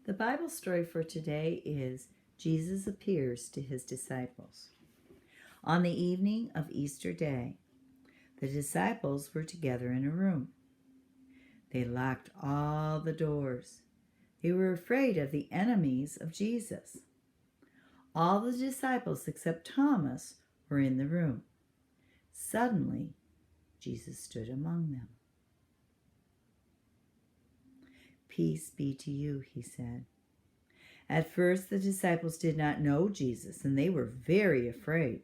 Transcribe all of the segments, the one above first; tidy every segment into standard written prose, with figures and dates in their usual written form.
The Bible story for today is Jesus appears to his disciples. On the evening of Easter Day, the disciples were together in a room. They locked all the doors. They were afraid of the enemies of Jesus. All the disciples except Thomas were in the room. Suddenly, Jesus stood among them. "Peace be to you," he said. At first, the disciples did not know Jesus, and they were very afraid.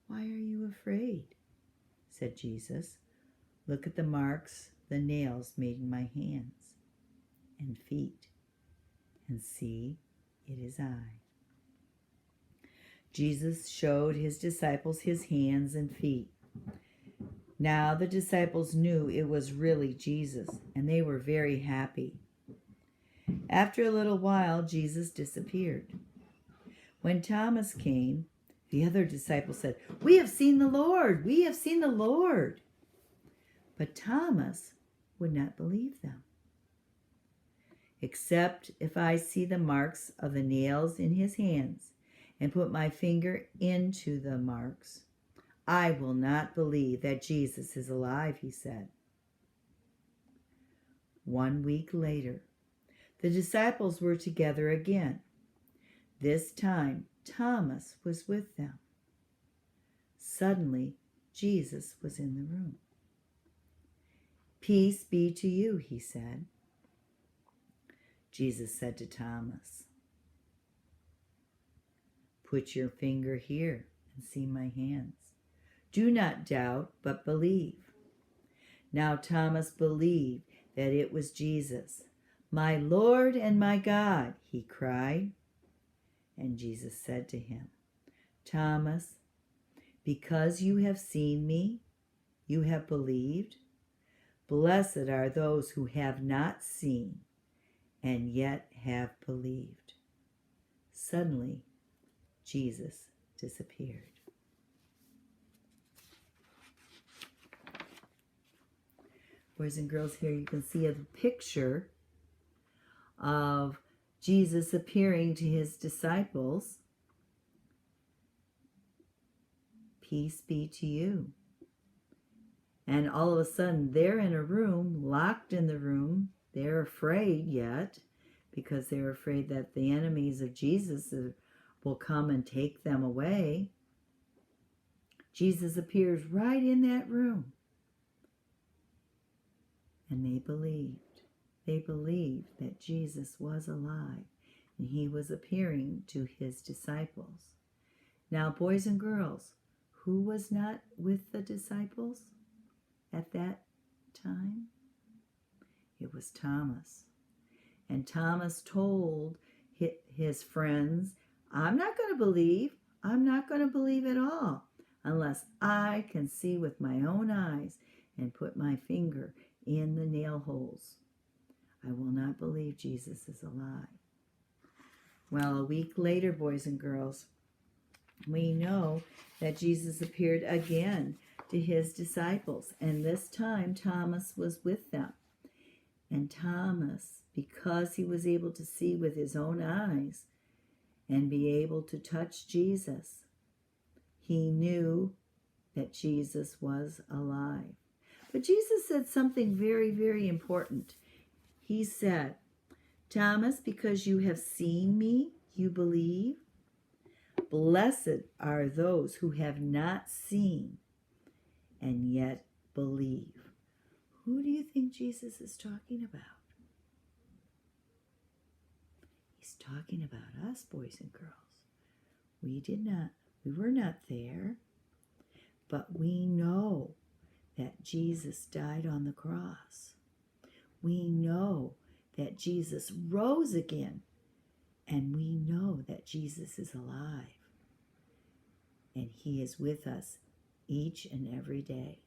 "Why are you afraid?" said Jesus. "Look at the marks the nails made in my hands and feet, and see, it is I." Jesus showed his disciples his hands and feet. Now the disciples knew it was really Jesus, and they were very happy. After a little while, Jesus disappeared. When Thomas came, the other disciples said, "We have seen the Lord! We have seen the Lord!" But Thomas would not believe them. "Except if I see the marks of the nails in his hands and put my finger into the marks, I will not believe that Jesus is alive," he said. 1 week later, the disciples were together again. This time, Thomas was with them. Suddenly, Jesus was in the room. "Peace be to you," he said. Jesus said to Thomas, "Put your finger here and see my hands. Do not doubt, but believe." Now Thomas believed that it was Jesus. "My Lord and my God," he cried. And Jesus said to him, "Thomas, because you have seen me, you have believed. Blessed are those who have not seen and yet have believed." Suddenly, Jesus disappeared. Boys and girls, here you can see a picture of Jesus appearing to his disciples. "Peace be to you." And all of a sudden, they're in a room, locked in the room. They're afraid yet, because they're afraid that the enemies of Jesus will come and take them away. Jesus appears right in that room. And they believed. They believed that Jesus was alive, and he was appearing to his disciples. Now, boys and girls, who was not with the disciples at that time? It was Thomas. And Thomas told his friends, "I'm not going to believe. I'm not going to believe at all unless I can see with my own eyes and put my finger in the nail holes. I will not believe Jesus is alive." Well, a week later, boys and girls, we know that Jesus appeared again to his disciples, and this time Thomas was with them. And Thomas, because he was able to see with his own eyes and be able to touch Jesus, he knew that Jesus was alive. But Jesus said something very, very important. He said, "Thomas, because you have seen me, you believe. Blessed are those who have not seen and yet believe." Who do you think Jesus is talking about? He's talking about us, boys and girls. We were not there, but we know that Jesus died on the cross. We know that Jesus rose again, and we know that Jesus is alive, and he is with us each and every day.